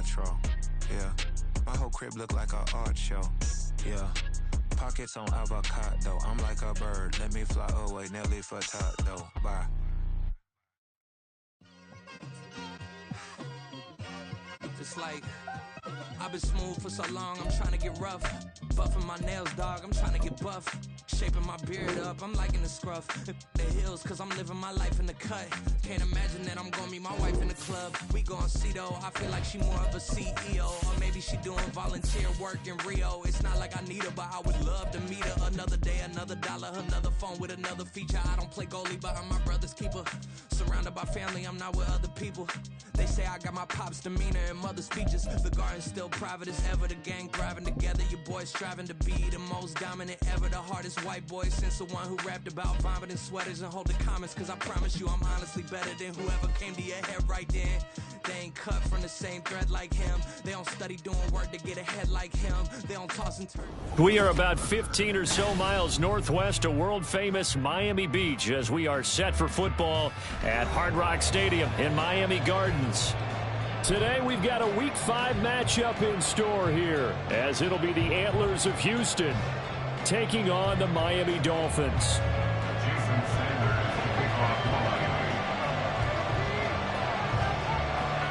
quattro. Yeah, my whole crib look like an art show. Yeah, pockets on avocado. I'm like a bird. Let me fly away, Nelly Furtado. Bye. Just like I've been smooth for so long, I'm trying to get rough. Buffing my nails, dog, I'm trying to get buff. Shaping my beard up, I'm liking the scruff. The hills, cause I'm living my life in the cut. Can't imagine that I'm gonna meet my wife in the club. We gon' see though, I feel like she more of a CEO. Or maybe she doing volunteer work in Rio. It's not like I need her, but I would love to meet her. Another day, another dollar, another phone with another feature. I don't play goalie, but I'm my brother's keeper. Surrounded by family, I'm not with other people. They say I got my pop's demeanor and mother's speeches. The garden's still private as ever, the gang thriving together. Your boys striving to be the most dominant ever. The hardest white boy since the one who rapped about vomiting sweaters and holding comments. Cause I promise you I'm honestly better than whoever came to your head right then. They ain't cut from the same thread like him. They don't study doing work to get ahead like him. They don't toss and turn. We are about 15 or so miles northwest of world-famous Miami Beach as we are set for football at Hard Rock Stadium in Miami Gardens. Today we've got a Week 5 matchup in store here as it'll be the Antlers of Houston taking on the Miami Dolphins.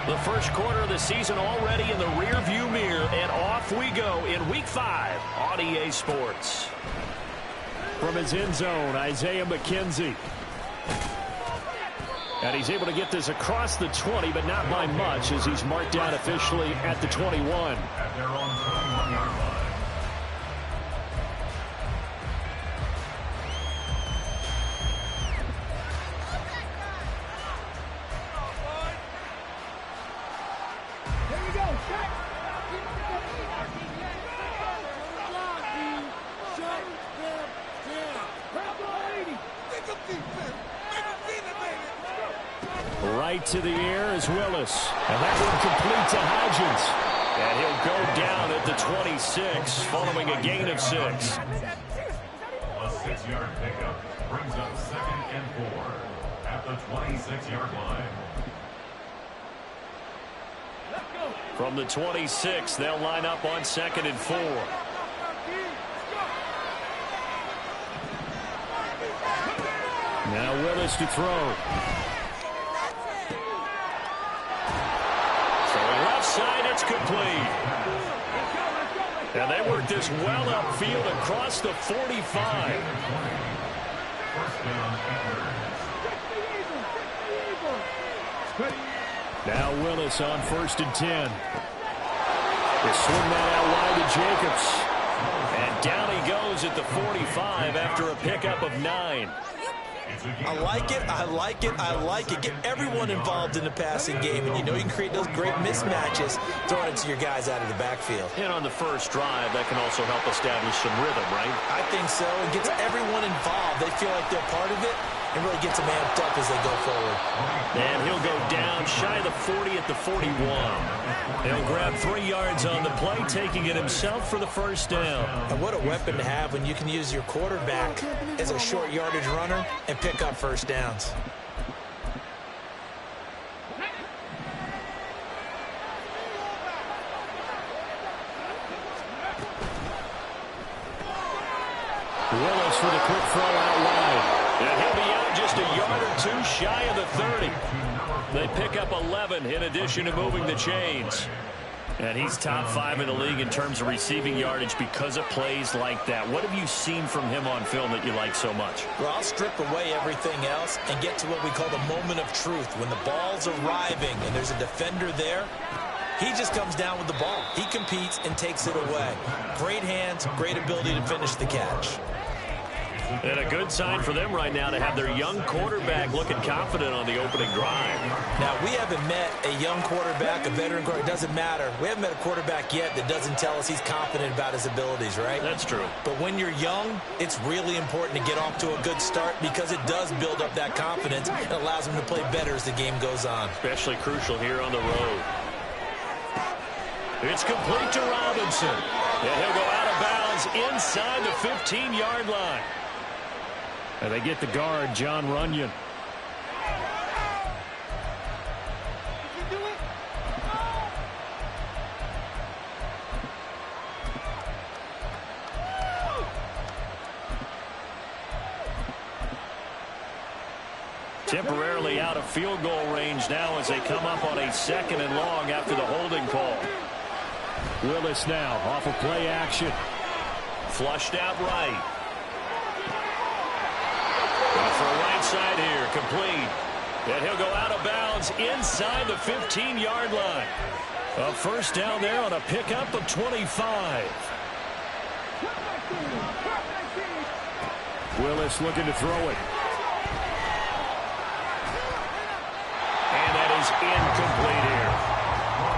The first quarter of the season already in the rearview mirror, and off we go in Week 5 on EA Sports. From his end zone, Isaiah McKenzie. And he's able to get this across the 20, but not by much as he's marked down officially at the 21. At their own 21-yard line. Right to the air is Willis. And that one complete to Hodgins. And he'll go down at the 26 following a gain of 6. A 6-yard pickup brings up 2nd and 4 at the 26-yard line. From the 26, they'll line up on 2nd and 4. Now Willis to throw. Side, it's complete. And they work this well upfield across the 45. Now Willis on 1st and 10. They swing that out wide to Jacobs. And down he goes at the 45 after a pickup of 9. I like it, I like it, I like it. Get everyone involved in the passing game, and you know you can create those great mismatches throwing it to your guys out of the backfield. And on the first drive, that can also help establish some rhythm, right? I think so. It gets everyone involved. They feel like they're part of it, and really gets them amped up as they go forward. And he'll go down shy of the 40 at the 41. He'll grab 3 yards on the play, taking it himself for the first down. And what a weapon to have when you can use your quarterback as a short yardage runner and pick up first downs. Willis with a quick throw out wide. And he'll be out just a yard or 2 shy of the 30. They pick up 11 in addition to moving the chains. And he's top 5 in the league in terms of receiving yardage because of plays like that. What have you seen from him on film that you like so much? Well, I'll strip away everything else and get to what we call the moment of truth. When the ball's arriving and there's a defender there, he just comes down with the ball. He competes and takes it away. Great hands, great ability to finish the catch. And a good sign for them right now to have their young quarterback looking confident on the opening drive. Now, we haven't met a young quarterback, a veteran quarterback. It doesn't matter. We haven't met a quarterback yet that doesn't tell us he's confident about his abilities, right? That's true. But when you're young, it's really important to get off to a good start because it does build up that confidence and allows him to play better as the game goes on. Especially crucial here on the road. It's complete to Robinson. And he'll go out of bounds inside the 15-yard line. And they get the guard, John Runyon. Temporarily out of field goal range now as they come up on a 2nd and long after the holding call. Willis now off of play action. Flushed out right. Going for a right side here, complete. And he'll go out of bounds inside the 15-yard line. A first down there on a pickup of 25. Willis looking to throw it. And that is incomplete here.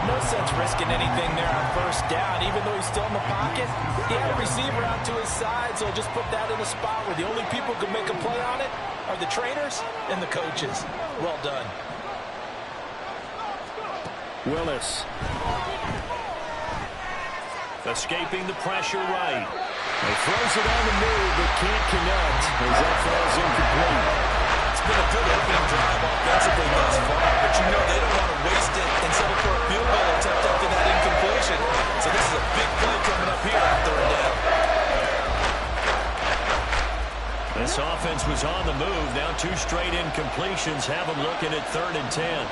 No sense risking anything there on first down, even though he's still in the pocket. He had a receiver out to his side, so just put that in a spot where the only people who can make a play on it are the trainers and the coaches. Well done. Willis. Escaping the pressure right. He throws it on the move, but can't connect as that falls incomplete. It's been a good opening drive offensively thus far, but you know they don't want to waste it and settle for a field goal attempt after that incompletion. So this is a big play coming up here on 3rd down. This offense was on the move. Now 2 straight incompletions have them looking at 3rd and 10.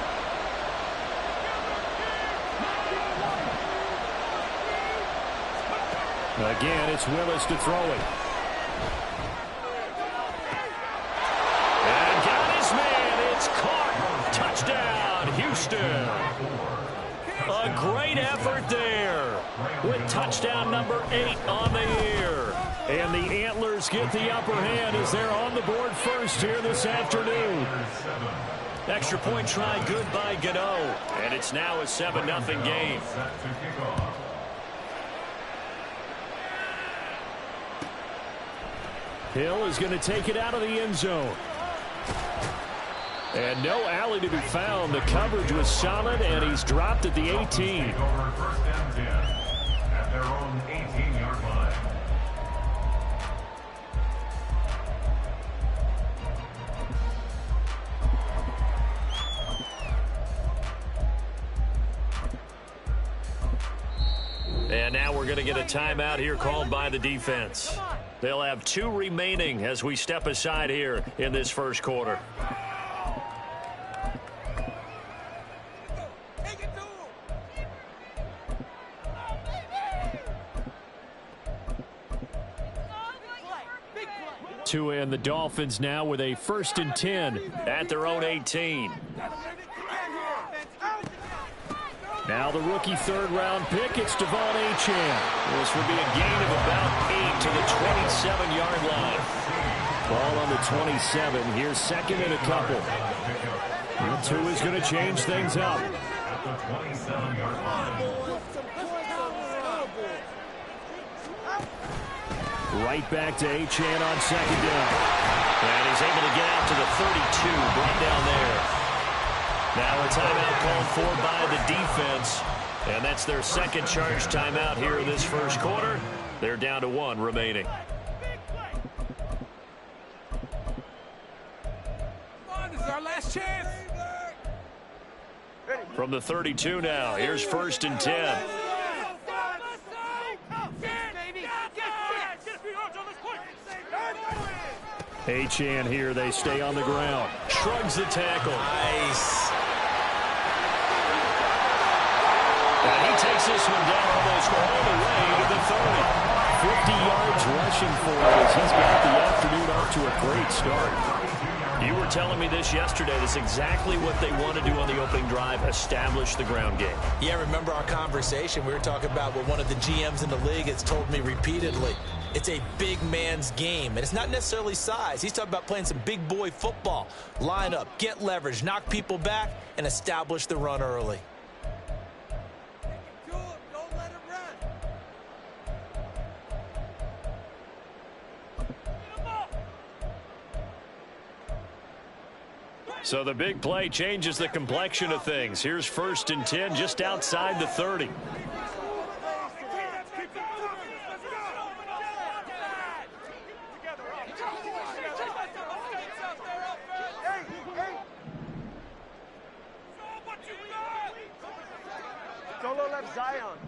Again, it's Willis to throw it. And got his man. It's caught. Touchdown, Houston. A great effort there with touchdown number 8 on the year. And the Antlers get the upper hand as they're on the board first here this afternoon. Extra point try good by Gano. And it's now a 7-0 game. Hill is going to take it out of the end zone. And no alley to be found. The coverage was solid, and he's dropped at the 18. First and 10 at their own 18-yard line. And now we're going to get a timeout here called by the defense. They'll have 2 remaining as we step aside here in this first quarter. Tua and the Dolphins now with a 1st and 10 at their own 18. Now the rookie 3rd-round pick, it's Devon Achane. This would be a gain of about 8 to the 27-yard line. Ball on the 27. Here's 2nd and a couple. Tua's going to change things up. At the 27-yard line. Right back to Achane on 2nd down. And he's able to get out to the 32, brought down there. Now a timeout called for by the defense. And that's their 2nd charge timeout here in this first quarter. They're down to 1 remaining. This is our last chance. From the 32 now, here's 1st and 10. Achane here, they stay on the ground. Shrugs the tackle. Nice. And he takes this one down almost all the way to the 30. 50 yards rushing for it as he's got the afternoon off to a great start. You were telling me this yesterday. That's exactly what they want to do on the opening drive, establish the ground game. Yeah, remember our conversation? We were talking about what one of the GMs in the league has told me repeatedly. It's a big man's game, and it's not necessarily size. He's talking about playing some big boy football. Line up, get leverage, knock people back, and establish the run early. So the big play changes the complexion of things. Here's 1st and 10 just outside the 30. Solo left Zion.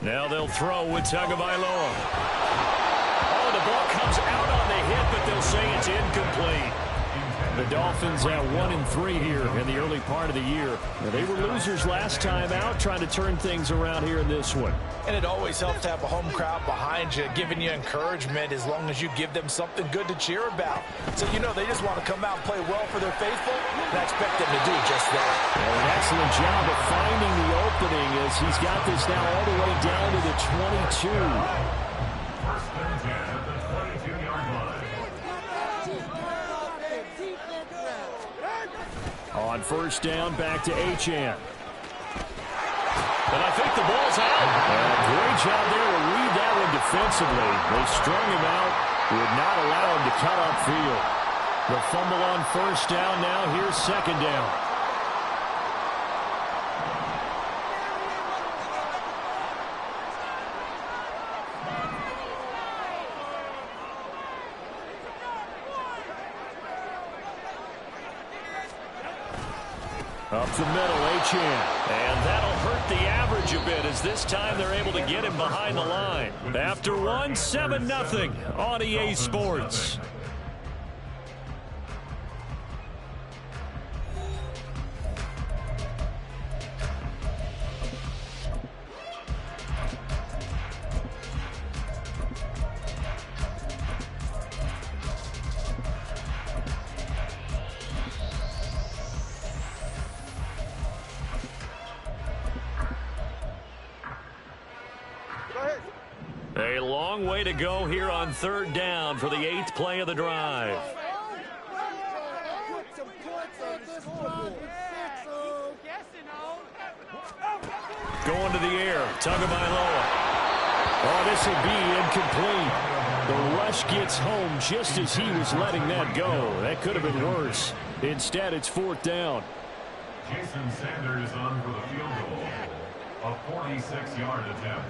Now they'll throw with Tagovailoa. Oh, the ball comes out on the hit, but they'll say it's incomplete. The Dolphins at 1-3 here in the early part of the year. Now, they were losers last time out, trying to turn things around here in this one. And it always helps to have a home crowd behind you, giving you encouragement as long as you give them something good to cheer about. So you know they just want to come out and play well for their faithful, and I expect them to do just that. Well, an excellent job of finding the opening as he's got this now all the way down to the 22. First and 10 at the 22-yard line. On first down, back to Achane. And I think the ball's out. Great job there to read that one defensively. They strung him out, would not allow him to cut upfield. The fumble on first down now. Here's second down. Up the middle, Achane. And that'll hurt the average a bit as this time they're able to get him behind the line. After one, 7-0 on EA Sports. A long way to go here on third down for the 8th play of the drive. Going to the air, Tagovailoa. Oh, this will be incomplete. The rush gets home just as he was letting that go. That could have been worse. Instead, it's fourth down. Jason Sanders on for the field goal. A 46-yard attempt.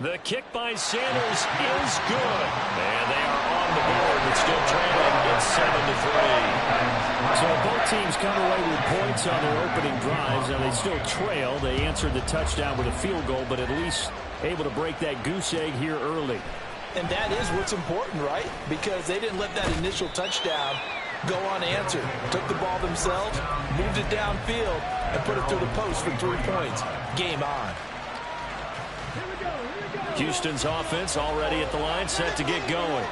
The kick by Sanders is good. And they are on the board, but still trailing. It's 7-3. So both teams come away with points on their opening drives. Now they still trail. They answered the touchdown with a field goal, but at least able to break that goose egg here early. And that is what's important, right? Because they didn't let that initial touchdown go unanswered. Took the ball themselves, moved it downfield, and put it through the post for 3 points. Game on. Houston's offense already at the line, set to get going.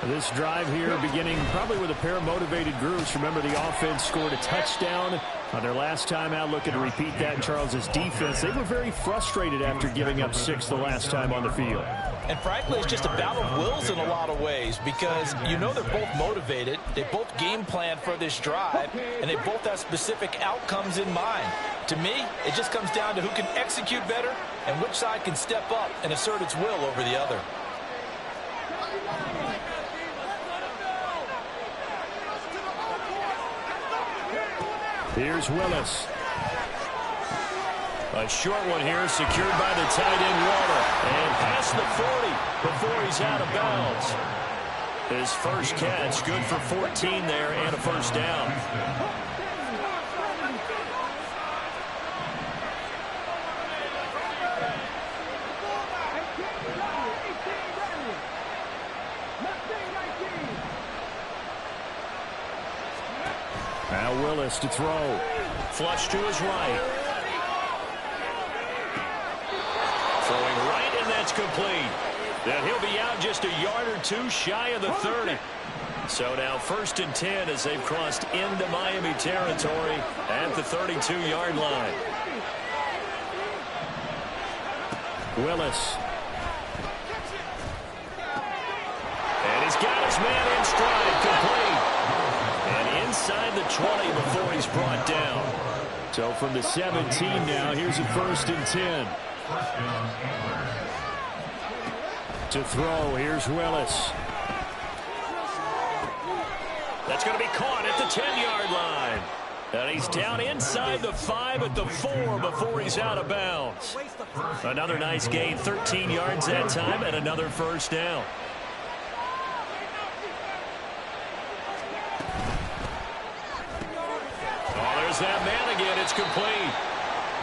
This drive here beginning probably with a pair of motivated groups. Remember, the offense scored a touchdown on their last time out. Looking to repeat that in Charles's defense. They were very frustrated after giving up 6 the last time on the field. And frankly, it's just a battle of wills in a lot of ways because you know they're both motivated. They both game plan for this drive, and they both have specific outcomes in mind. To me, it just comes down to who can execute better and which side can step up and assert its will over the other. Here's Willis. A short one here, secured by the tight end Water. And past the 40 before he's out of bounds. His first catch, good for 14 there and a first down. Now Willis to throw. Flush to his right. Throwing right, and that's complete. And he'll be out just a yard or two shy of the 30. So now 1st and 10 as they've crossed into Miami territory at the 32-yard line. Willis. And he's got his man in stride, complete. And inside the 20 before he's brought down. So from the 17 now, here's a 1st and 10. To throw, here's Willis. That's going to be caught at the 10-yard line. And he's down inside the 5 at the 4 before he's out of bounds. Another nice gain, 13 yards that time, and another first down. Oh, there's that man again. it's complete.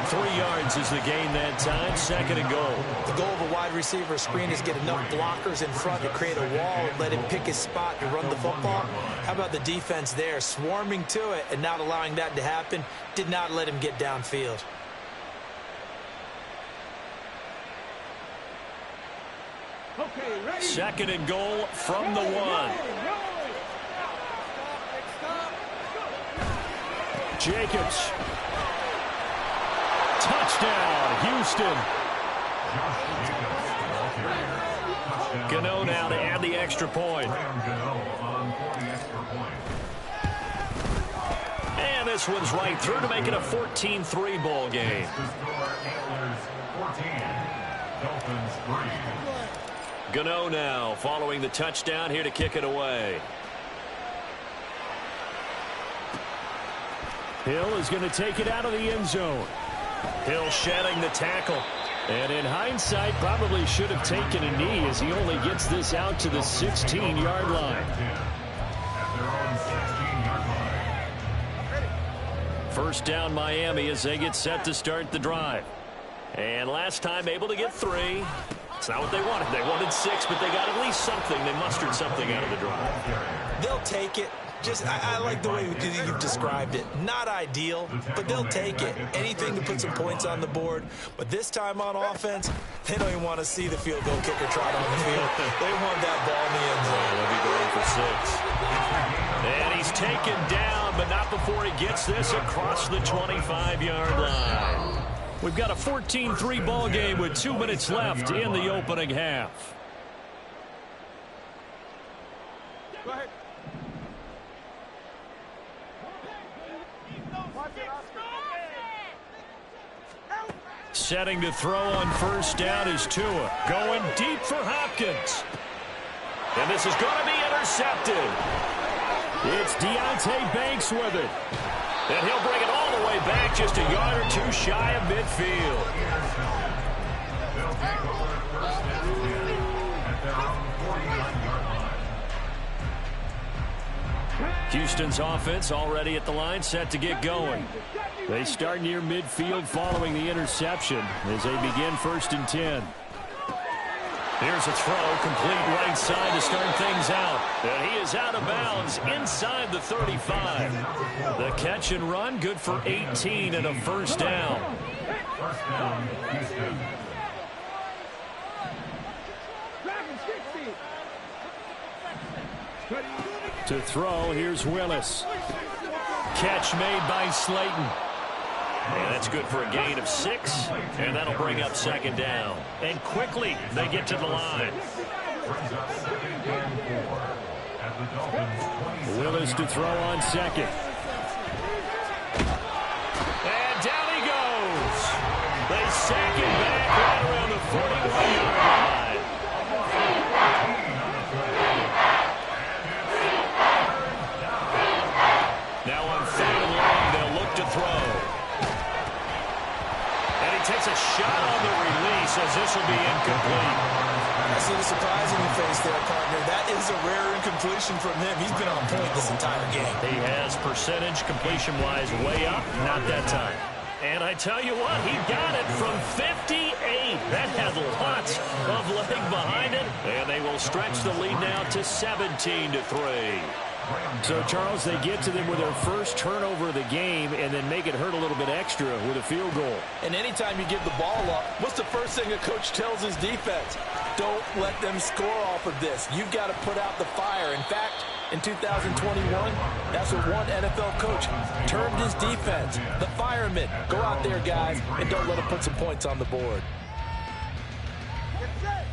3 yards is the gain that time. 2nd and goal. The goal of a wide receiver screen is get enough blockers in front to create a wall and let him pick his spot to run the football. How about the defense there, swarming to it and not allowing that to happen? Did not let him get downfield. Okay, 2nd and goal from the 1. Jacobs. Touchdown, Houston. Gano now to add the extra point. And this one's right through to make it a 14-3 ball game. Gano now following the touchdown here to kick it away. Hill is going to take it out of the end zone. Hill shedding the tackle. And in hindsight, probably should have taken a knee as he only gets this out to the 16-yard line. First down Miami as they get set to start the drive. And last time able to get 3. It's not what they wanted. They wanted 6, but they got at least something. They mustered something out of the drive. They'll take it. I like the way you've described it. Not ideal, but they'll take it. Anything to put some points on the board. But this time on offense, they don't even want to see the field goal kicker trot on the field. They want that ball in the end zone. They'll be going for 6. And he's taken down, but not before he gets this across the 25-yard line. We've got a 14-3 ball game with 2 minutes left in the opening half. Go ahead. Setting to throw on first down is Tua. Going deep for Hopkins. And this is going to be intercepted. It's Deontay Banks with it. And he'll bring it all the way back just a yard or 2 shy of midfield. They'll take over first and 10 at their own 49-yard line. Houston's offense already at the line, set to get going. They start near midfield following the interception as they begin 1st and 10. Here's a throw, complete right side to start things out. And he is out of bounds inside the 35. The catch and run, good for 18 and a first down. First down, Houston. To throw, here's Willis. Catch made by Slayton. And that's good for a gain of 6, and that'll bring up 2nd down. And quickly, they get to the line. Willis to throw on 2nd. And down he goes. They sack him back right around the 41-yard line. Now on 3rd and long, they'll look to throw. Takes a shot on the release as this will be incomplete. I see the surprise in your face there, partner. That is a rare incompletion from him. He's been on point this entire game. He has percentage completion-wise way up. Not that time. And I tell you what, he got it from 58. That had lots of leg behind it. And they will stretch the lead now to 17-3. So, Charles, they get to them with their first turnover of the game and then make it hurt a little bit extra with a field goal. And anytime you give the ball up, what's the first thing a coach tells his defense? Don't let them score off of this. You've got to put out the fire. In fact, in 2021, that's what one NFL coach termed his defense. The firemen. Go out there, guys, and don't let them put some points on the board.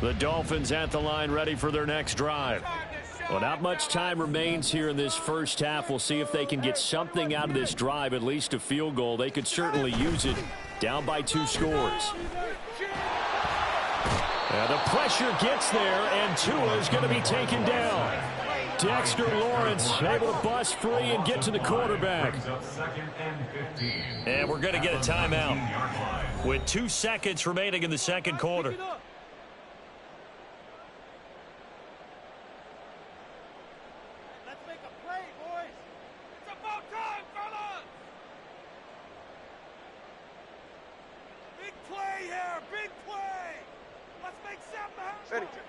The Dolphins at the line ready for their next drive. Well, not much time remains here in this first half. We'll see if they can get something out of this drive, at least a field goal. They could certainly use it. Down by 2 scores. And the pressure gets there, and Tua is going to be taken down. Dexter Lawrence able to bust free and get to the quarterback. And we're going to get a timeout with 2 seconds remaining in the second quarter.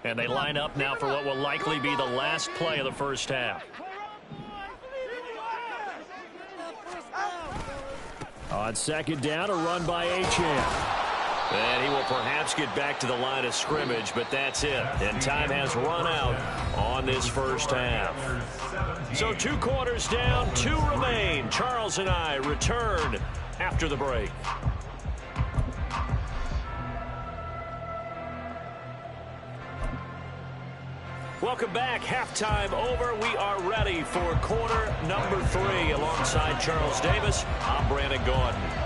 And they line up now for what will likely be the last play of the first half. On second down, a run by Achane. And he will perhaps get back to the line of scrimmage, but that's it. And time has run out on this first half. So 2 quarters down, 2 remain. Charles and I return after the break. Welcome back. Halftime over. We are ready for quarter number 3. Alongside Charles Davis, I'm Brandon Gaudin.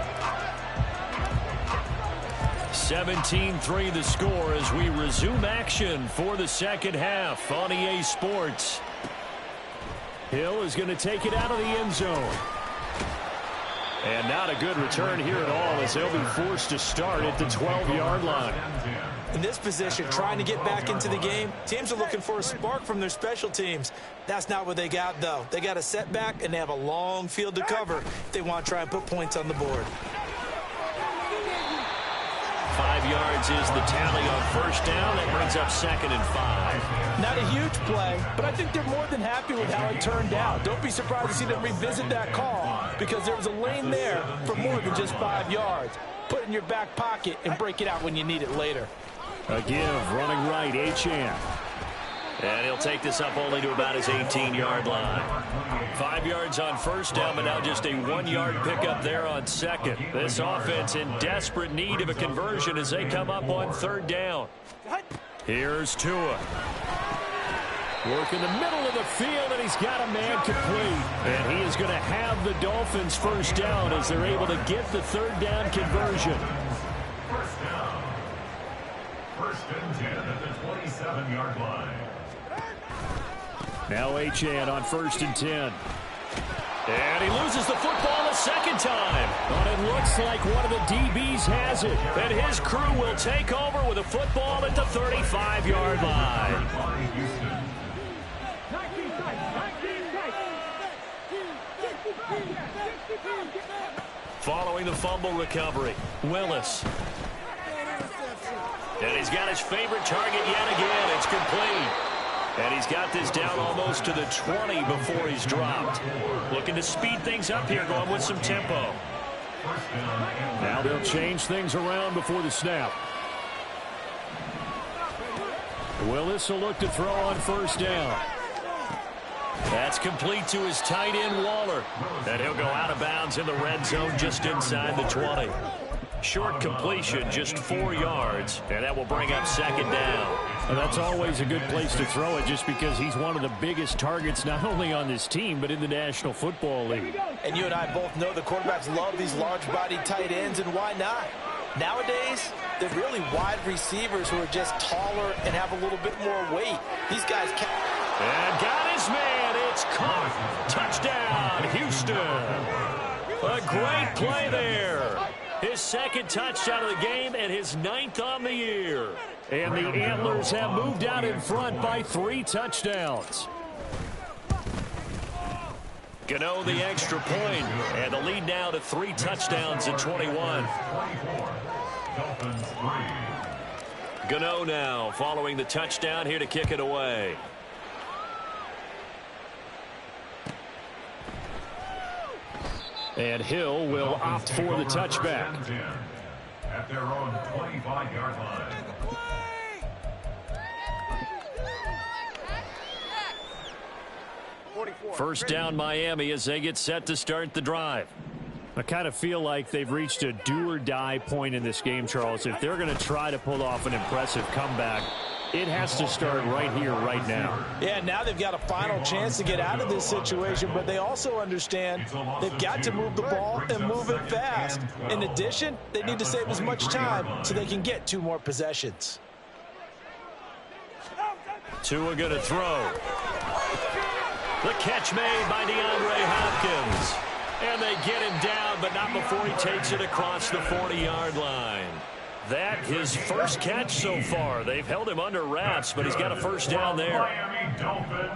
17-3 the score as we resume action for the second half on EA Sports. Hill is going to take it out of the end zone. And not a good return here at all as they'll be forced to start at the 12-yard line. In this position, trying to get back into the game, teams are looking for a spark from their special teams. That's not what they got, though. They got a setback, and they have a long field to cover if they want to try and put points on the board. 5 yards is the tally on first down. That brings up 2nd and 5. Not a huge play, but I think they're more than happy with how it turned out. Don't be surprised to see them revisit that call because there was a lane there for more than just 5 yards. Put it in your back pocket and break it out when you need it later. A give, running right, Achane. And he'll take this up only to about his 18-yard line. 5 yards on first down, but now just a 1-yard pickup there on second. This offense in desperate need of a conversion as they come up on third down. Here's Tua. Work in the middle of the field, and he's got a man complete. And he is going to have the Dolphins first down as they're able to get the third down conversion. First down. 1st and 10 at the 27-yard line. Now Achane on 1st and 10. And he loses the football a second time. But it looks like one of the DBs has it. And his crew will take over with a football at the 35-yard line. Following the fumble recovery, Willis. And he's got his favorite target yet again. It's complete. And he's got this down almost to the 20 before he's dropped. Looking to speed things up here, going with some tempo. Now they'll change things around before the snap. Willis will look to throw on first down. That's complete to his tight end, Waller. And he'll go out of bounds in the red zone just inside the 20. Short completion, just 4 yards, and that will bring up second down. And that's always a good place to throw it just because he's one of the biggest targets not only on this team but in the National Football League. And you and I both know the quarterbacks love these large-bodied tight ends, and why not? Nowadays, they're really wide receivers who are just taller and have a little bit more weight. These guys can... And got his man. It's caught. Touchdown, Houston. A great play there. His 2nd touchdown of the game and his 9th on the year. And the Antlers have moved out in front by 3 touchdowns. Gano the extra point, and the lead now to 3 touchdowns at 21. Gano now following the touchdown here to kick it away. And Hill will opt for the touchback. At their own 25-yard line. First down Miami as they get set to start the drive. I kind of feel like they've reached a do-or-die point in this game, Charles. If they're going to try to pull off an impressive comeback, it has to start right here, right now. Yeah, now they've got a final chance to get out of this situation, but they also understand they've got to move the ball and move it fast. In addition, they need to save as much time so they can get 2 more possessions. Tua going to throw. The catch made by DeAndre Hopkins. And they get him down, but not before he takes it across the 40-yard line. That his first catch so far. They've held him under wraps, but he's got a first down there. Miami Dolphin.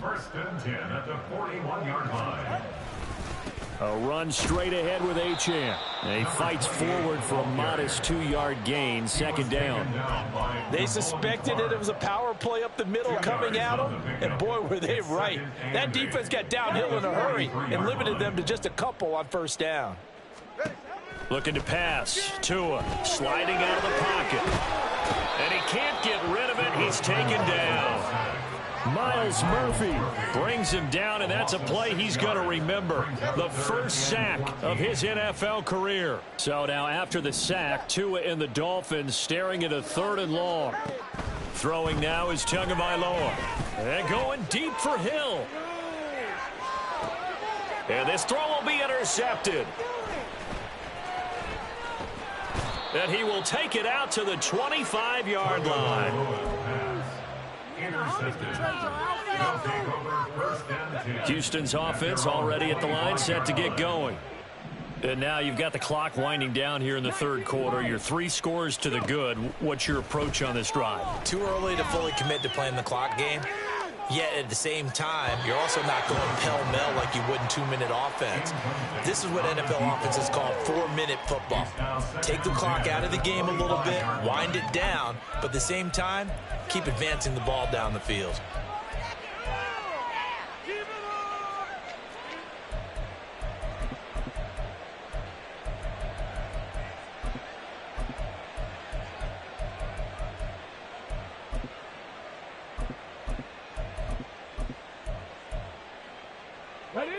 1st and 10 at the 41-yard line. A run straight ahead with Achane. And he fights forward for a modest 2-yard gain, second down. They suspected it was a power play up the middle coming at them, and boy, were they right. That defense got downhill in a hurry and limited them to just a couple on first down. Looking to pass. Tua sliding out of the pocket. And he can't get rid of it. He's taken down. Myles Murphy brings him down, and that's a play he's going to remember. The first sack of his NFL career. So now after the sack, Tua and the Dolphins staring at a 3rd and long. Throwing now is Tagovailoa. And going deep for Hill. And this throw will be intercepted. And he will take it out to the 25-yard line. Houston's offense already at the line, set to get going. And now you've got the clock winding down here in the 3rd quarter. You're 3 scores to the good. What's your approach on this drive? Too early to fully commit to playing the clock game. Yet at the same time, you're also not going pell-mell like you would in 2-minute offense. This is what NFL offenses call 4-minute football. Take the clock out of the game a little bit, wind it down, but at the same time, keep advancing the ball down the field.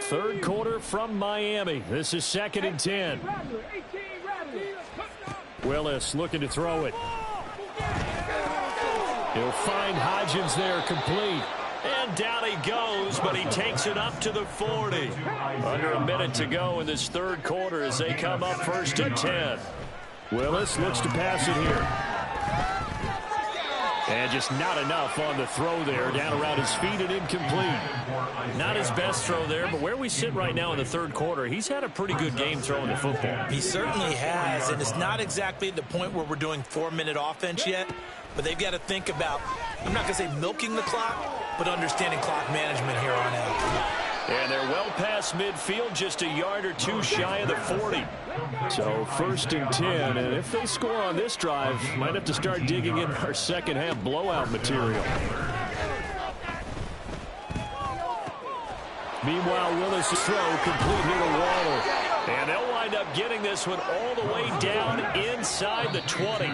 Third quarter from Miami. This is 2nd and 10. Willis looking to throw it. He'll find Hodgins there, complete. And down he goes, but he takes it up to the 40. Under a minute to go in this 3rd quarter as they come up 1st and 10. Willis looks to pass it here. And just not enough on the throw there. Down around his feet and incomplete. Not his best throw there, but where we sit right now in the 3rd quarter, he's had a pretty good game throwing the football. He certainly has, and it's not exactly at the point where we're doing 4-minute offense yet, but they've got to think about, I'm not going to say milking the clock, but understanding clock management here on out. And they're well past midfield, just a yard or 2 shy of the 40. So 1st and 10, and if they score on this drive, might have to start digging in our second half blowout material. Meanwhile, Willis' throw complete here to Waller. And they'll wind up getting this one all the way down inside the 20.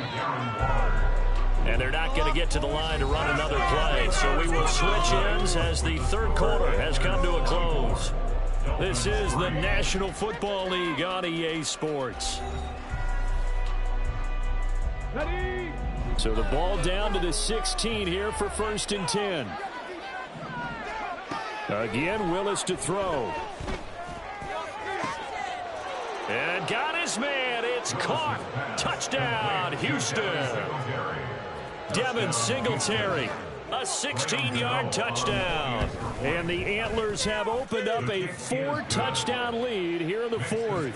And they're not going to get to the line to run another play. So we will switch ends as the 3rd quarter has come to a close. This is the National Football League on EA Sports. So the ball down to the 16 here for 1st and 10. Again, Willis to throw. And got his man. It's caught. Touchdown, Houston. Devin Singletary, a 16-yard touchdown. And the Antlers have opened up a 4-touchdown lead here in the 4th.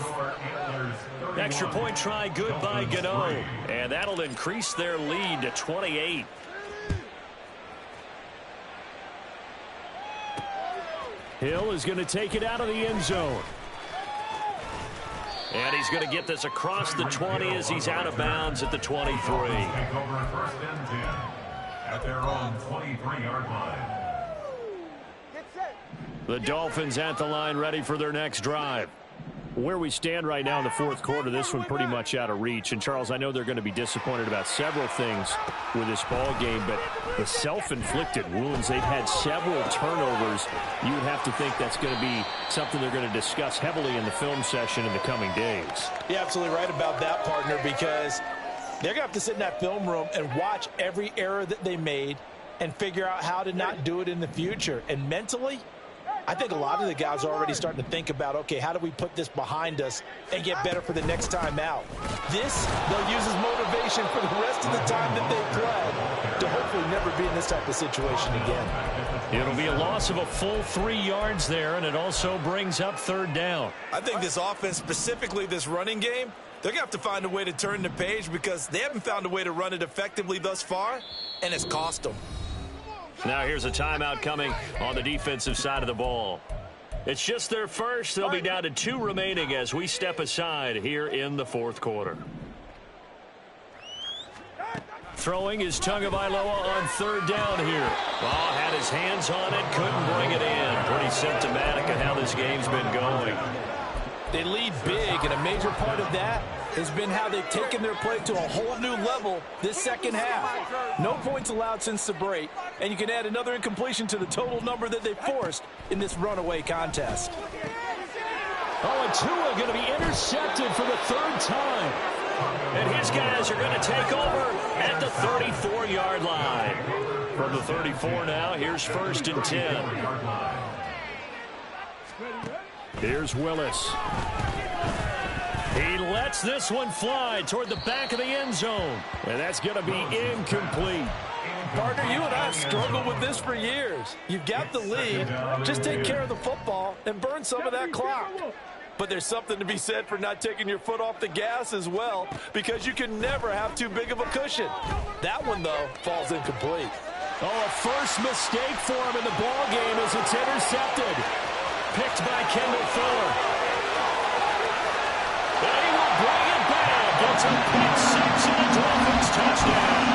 Extra point try good by Gano. And that'll increase their lead to 28. Hill is going to take it out of the end zone. And he's going to get this across the 20 as he's out of bounds at the 23. Take over 1st and 10 at their own 23-yard line. The Dolphins at the line, ready for their next drive. Where we stand right now in the 4th quarter, this one pretty much out of reach. And, Charles, I know they're going to be disappointed about several things with this ball game, but the self-inflicted wounds, they've had several turnovers. You would have to think that's going to be something they're going to discuss heavily in the film session in the coming days. You're absolutely right about that, partner, because they're going to have to sit in that film room and watch every error that they made and figure out how to not do it in the future. And mentally, I think a lot of the guys are already starting to think about, okay, how do we put this behind us and get better for the next time out? This, they'll use as motivation for the rest of the time that they play to hopefully never be in this type of situation again. It'll be a loss of a full 3 yards there, and it also brings up 3rd down. I think this offense, specifically this running game, they're going to have to find a way to turn the page because they haven't found a way to run it effectively thus far, and it's cost them. Now here's a timeout coming on the defensive side of the ball. It's just their first. They'll be down to 2 remaining as we step aside here in the fourth quarter. Throwing is Tagovailoa on 3rd down here. Oh, had his hands on it, couldn't bring it in. Pretty symptomatic of how this game's been going. They lead big, and a major part of that has been how they've taken their play to a whole new level this second half. No points allowed since the break, and you can add another incompletion to the total number that they forced in this runaway contest. Oh, and Tua going to be intercepted for the 3rd time. And his guys are going to take over at the 34-yard line. From the 34 now, here's 1st and 10. Here's Willis. He lets this one fly toward the back of the end zone. And that's going to be incomplete. Partner, you and I have struggled with this for years. You've got the lead. Just take care of the football and burn some of that clock. But there's something to be said for not taking your foot off the gas as well, because you can never have too big of a cushion. That one, though, falls incomplete. Oh, a first mistake for him in the ball game as it's intercepted. Picked by Kendall Fuller. And he will bring it back. It's a pick 6 and a Dolphins touchdown.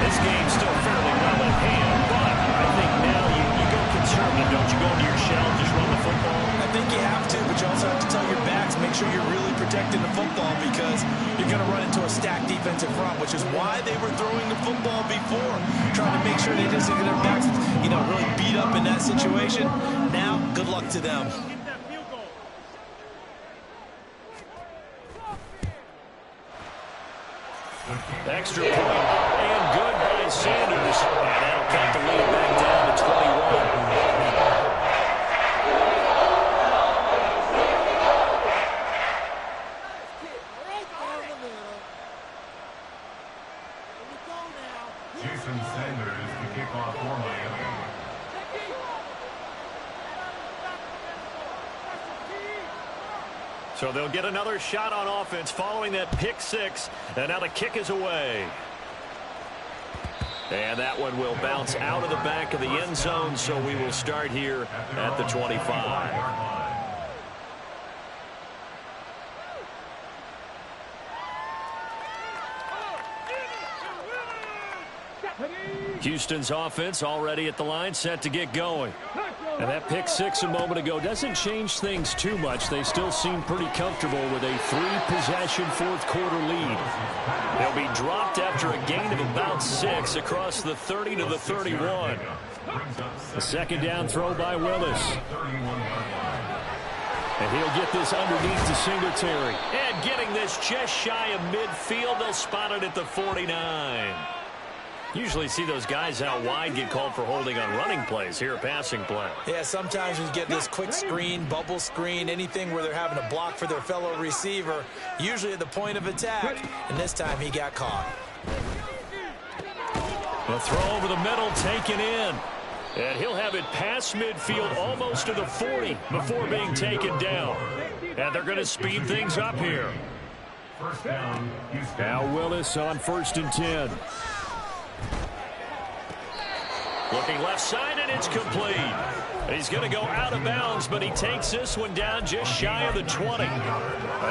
This game's still fairly well in hand, but I think now you go conservative, don't you? Go into your shell and just run the football. I think you have to, but you also have to tell your backs, make sure you're really protecting the football, because you're going to run into a stacked defensive front, which is why they were throwing the football before, trying to make sure they didn't get their backs, really beat up in that situation. Now, good luck to them. Extra point and good by Sanders. And that'll cut the lead back down to 21. Jason Sanders, the kickoff for Miami. So they'll get another shot on offense following that pick 6. And now the kick is away. And that one will bounce out of the back of the end zone, so we will start here at the 25. Houston's offense already at the line, set to get going. And that pick 6 a moment ago doesn't change things too much. They still seem pretty comfortable with a 3-possession fourth quarter lead. They'll be dropped after a gain of about 6 across the 30 to the 31. A 2nd down throw by Willis. And he'll get this underneath to Singletary. And getting this just shy of midfield, they'll spot it at the 49. Usually see those guys out wide get called for holding on running plays. Here, a passing play. Yeah, sometimes when you get this quick screen, bubble screen, anything where they're having to block for their fellow receiver, usually at the point of attack, and this time he got caught. A throw over the middle taken in. And he'll have it past midfield almost to the 40 before being taken down. And they're going to speed things up here. First down, Houston. Now Willis on 1st and 10. Looking left side, and it's complete. He's going to go out of bounds, but he takes this one down just shy of the 20.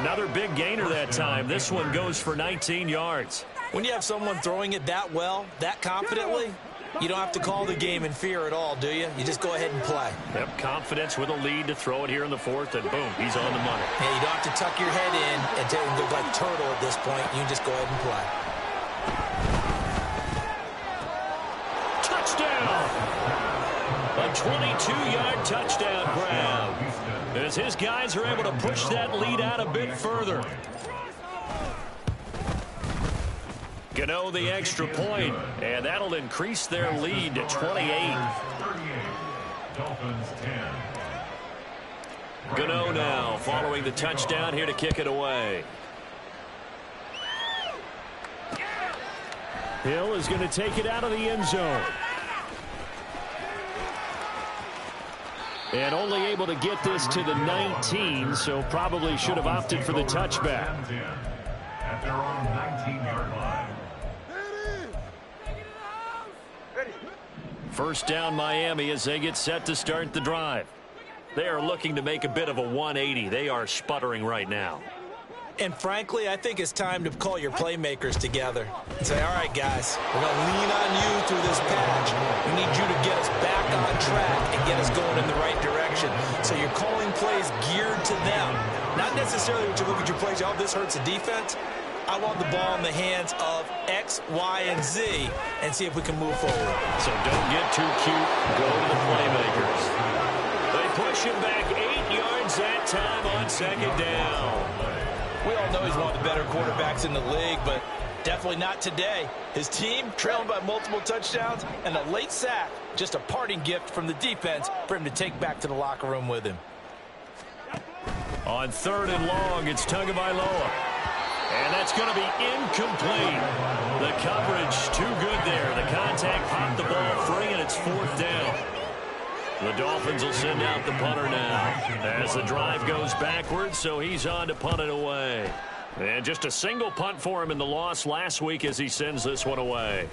Another big gainer that time. This one goes for 19 yards. When you have someone throwing it that well, that confidently, you don't have to call the game in fear at all, do you? You just go ahead and play. Yep, confidence with a lead to throw it here in the 4th, and boom, he's on the money. Yeah, you don't have to tuck your head in and go like turtle at this point. You just go ahead and play. Touchdown! A 22-yard touchdown grab. As his guys are able to push that lead out a bit further. Gano the extra point, and that'll increase their lead to 28. Dolphins 10. Gano now following the touchdown here to kick it away. Hill is going to take it out of the end zone. And only able to get this to the 19, so probably should have opted for the touchback. At their own 19-yard line. First down Miami as they get set to start the drive. They are looking to make a bit of a 180. They are sputtering right now. And frankly, I think it's time to call your playmakers together and say, all right, guys, we're going to lean on you through this patch. We need you to get us back on track and get us going in the right direction. So you're calling plays geared to them. Not necessarily when you look at your plays, oh, this hurts the defense. I want the ball in the hands of X, Y, and Z and see if we can move forward. So don't get too cute. Go to the playmakers. They push him back 8 yards that time on second down. We all know he's one of the better quarterbacks in the league, but definitely not today. His team trailing by multiple touchdowns and a late sack. Just a parting gift from the defense for him to take back to the locker room with him. On 3rd and long, it's Tagovailoa. And that's going to be incomplete. The coverage too good there. The contact popped the ball free, and it's 4th down. The Dolphins will send out the punter now as the drive goes backwards, so he's on to punt it away. And just a single punt for him in the loss last week as he sends this one away.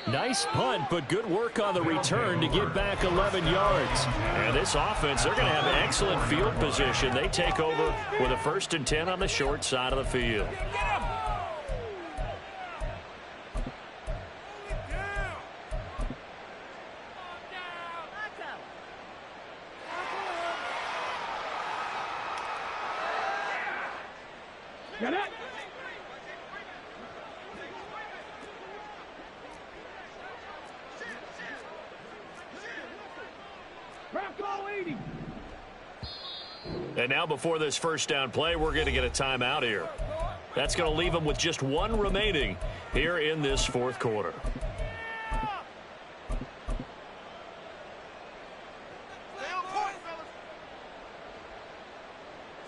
Nice punt, but good work on the return to get back 11 yards. And this offense, they're going to have excellent field position. They take over with a 1st and 10 on the short side of the field. Get it? And now before this first down play, we're going to get a timeout here. That's going to leave them with just one remaining here in this 4th quarter.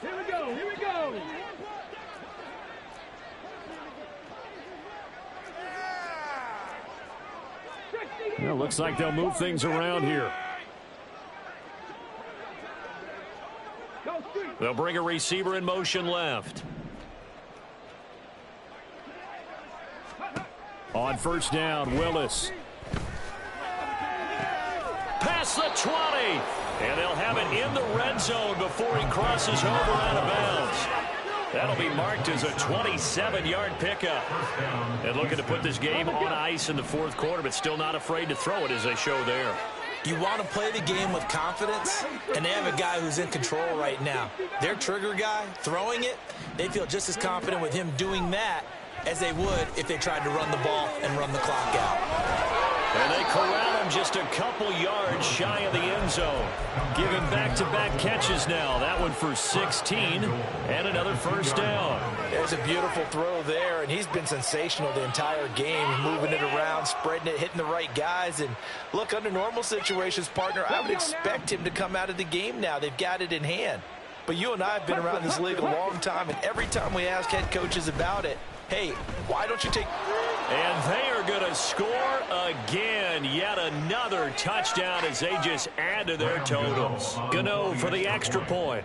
Here we go, here we go. Well, looks like they'll move things around here. They'll bring a receiver in motion left. On 1st down, Willis. Past the 20. And they'll have it in the red zone before he crosses over out of bounds. That'll be marked as a 27-yard pickup. And looking to put this game on ice in the 4th quarter, but still not afraid to throw it as they show there. You want to play the game with confidence, and they have a guy who's in control right now. Their trigger guy, throwing it, they feel just as confident with him doing that as they would if they tried to run the ball and run the clock out. And they corral him just a couple yards shy of the end zone. Giving back-to-back catches now. That one for 16 and another 1st down. There's a beautiful throw there, and he's been sensational the entire game, moving it around, spreading it, hitting the right guys. And look, under normal situations, partner, I would expect him to come out of the game now. They've got it in hand. But you and I have been around this league a long time, and every time we ask head coaches about it, hey, why don't you take... And they are going to score again. Yet another touchdown as they just add to their totals. Gano for the extra point.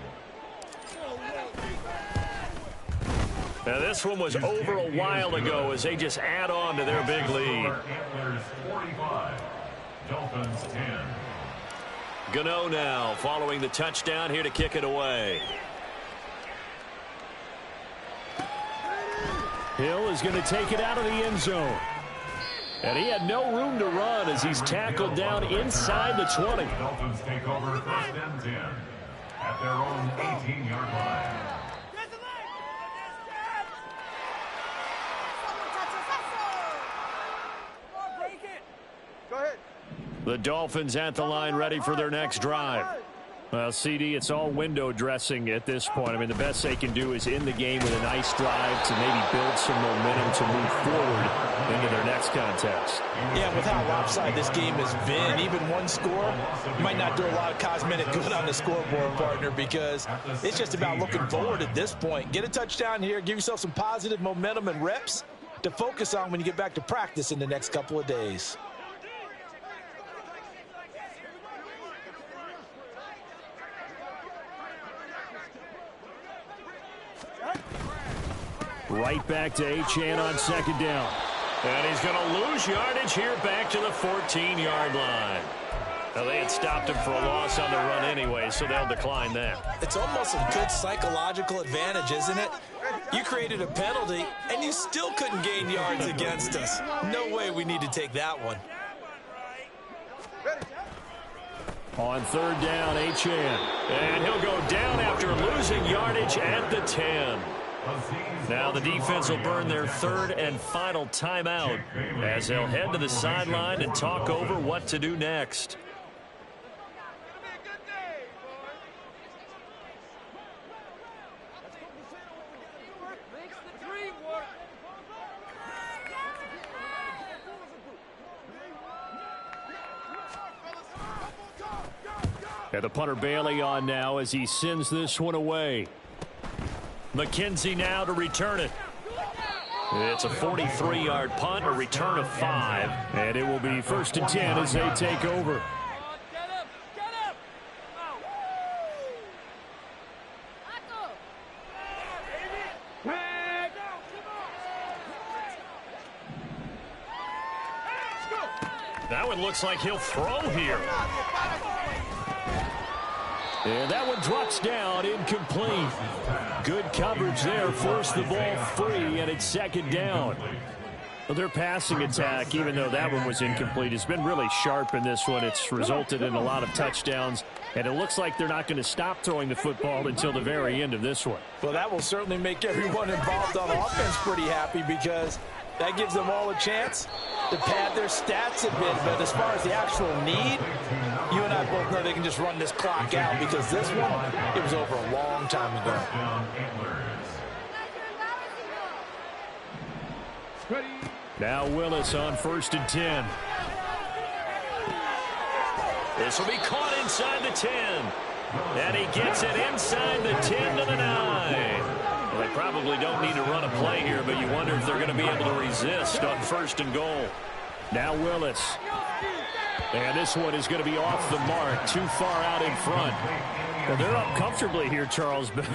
Now this one was over a while ago as they just add on to their big lead. Dolphins 10. Gano now following the touchdown here to kick it away. Hill is going to take it out of the end zone. And he had no room to run as he's tackled down inside the 20. Dolphins take over 1st and 10 at their own 18-yard line. Go ahead. The Dolphins at the line ready for their next drive. Well, CD, it's all window dressing at this point. I mean, the best they can do is in the game with a nice drive to maybe build some momentum to move forward into their next contest. Yeah, with how lopsided this game has been, even one score might not do a lot of cosmetic good on the scoreboard, partner, because it's just about looking forward at this point. Get a touchdown here, give yourself some positive momentum and reps to focus on when you get back to practice in the next couple of days. Right back to Achane on 2nd down. And he's going to lose yardage here back to the 14-yard line. Now, they had stopped him for a loss on the run anyway, so they'll decline that. It's almost a good psychological advantage, isn't it? You created a penalty, and you still couldn't gain yards against us. No way we need to take that one. On third down, H.N. And he'll go down after losing yardage at the 10. Now the defense will burn their third and final timeout as they'll head to the sideline and talk over what to do next. And the punter Bailey on now as he sends this one away. McKenzie now to return it. It's a 43-yard punt, a return of 5. And it will be 1st and 10 as they take over. That one looks like he'll throw here. And that one drops down, incomplete. Good coverage there, forced the ball free, and it's second down. Well, their passing attack, even though that one was incomplete, has been really sharp in this one. It's resulted in a lot of touchdowns, and it looks like they're not going to stop throwing the football until the very end of this one. Well, that will certainly make everyone involved on offense pretty happy because that gives them all a chance to pad their stats a bit. But as far as the actual need, you and I both know they can just run this clock out because this one, it was over a long time ago. Now Willis on 1st and 10. This will be caught inside the 10. And he gets it inside the 10 to the 9. Well, they probably don't need to run a play here, but you wonder if they're going to be able to resist on 1st and goal. Now Willis. And this one is going to be off the mark, too far out in front. Well, they're up comfortably here, Charles, but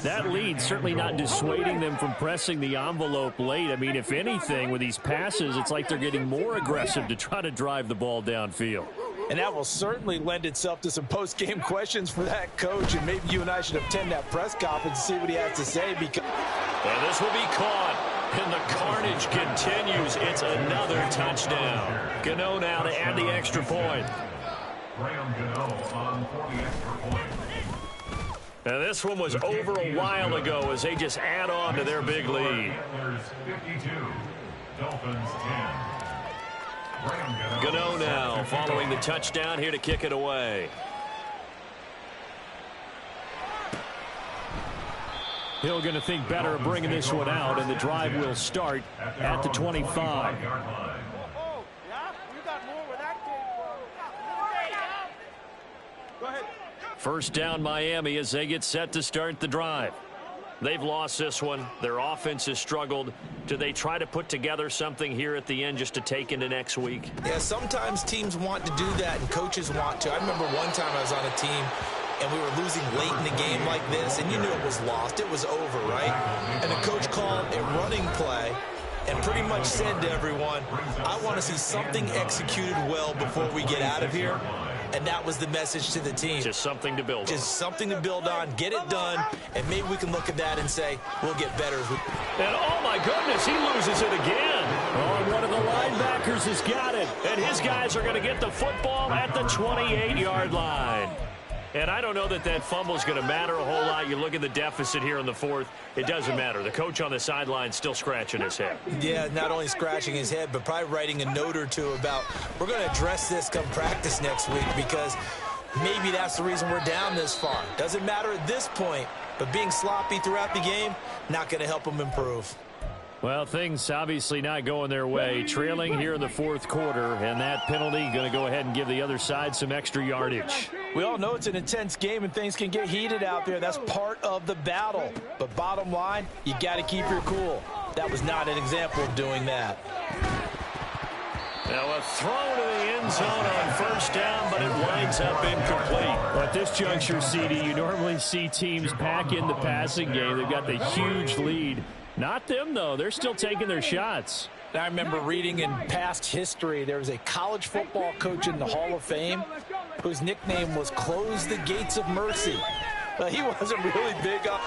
that lead certainly not dissuading them from pressing the envelope late. I mean, if anything, with these passes, it's like they're getting more aggressive to try to drive the ball downfield. And that will certainly lend itself to some post-game questions for that coach, and maybe you and I should attend that press conference and see what he has to say. Because and this will be caught, and the carnage continues. It's another touchdown. Gano now to add the extra point. Now this one was over a while ago as they just add on to their big lead. Gano now following the touchdown here to kick it away. Hill going to think better of bringing this one out, and the drive will start at the 25. First down Miami as they get set to start the drive. They've lost this one. Their offense has struggled. Do they try to put together something here at the end just to take into next week? Yeah, sometimes teams want to do that and coaches want to. I remember one time I was on a team and we were losing late in the game like this, and you knew it was lost. It was over, right? And the coach called a running play and pretty much said to everyone, I want to see something executed well before we get out of here. And that was the message to the team. Just something to build on. Just something to build on, get it done, and maybe we can look at that and say, we'll get better. And oh my goodness, he loses it again. Oh, one of the linebackers has got it. And his guys are going to get the football at the 28-yard line. And I don't know that that fumble is going to matter a whole lot. You look at the deficit here in the fourth, it doesn't matter. The coach on the sideline still scratching his head. Yeah, not only scratching his head, but probably writing a note or two about, we're going to address this come practice next week because maybe that's the reason we're down this far. Doesn't matter at this point, but being sloppy throughout the game, not going to help them improve. Well, things obviously not going their way. Trailing here in the fourth quarter, and that penalty going to go ahead and give the other side some extra yardage. We all know it's an intense game and things can get heated out there. That's part of the battle. But bottom line, you got to keep your cool. That was not an example of doing that. Now a throw to the end zone on first down, but it winds up incomplete. At this juncture, CD, you normally see teams pack in the passing game. They've got the huge lead. Not them, though. They're still taking their shots. I remember reading in past history, there was a college football coach in the Hall of Fame whose nickname was Close the Gates of Mercy. He wasn't really big up.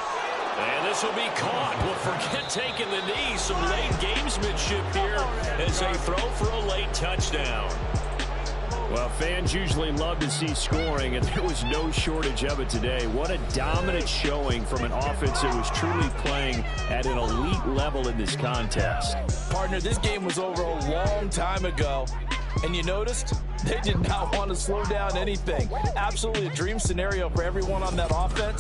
And this will be caught. Well, forget taking the knee. Some late gamesmanship here as they throw for a late touchdown. Well, fans usually love to see scoring, and there was no shortage of it today. What a dominant showing from an offense that was truly playing at an elite level in this contest. Partner, this game was over a long time ago, and you noticed they did not want to slow down anything. Absolutely a dream scenario for everyone on that offense.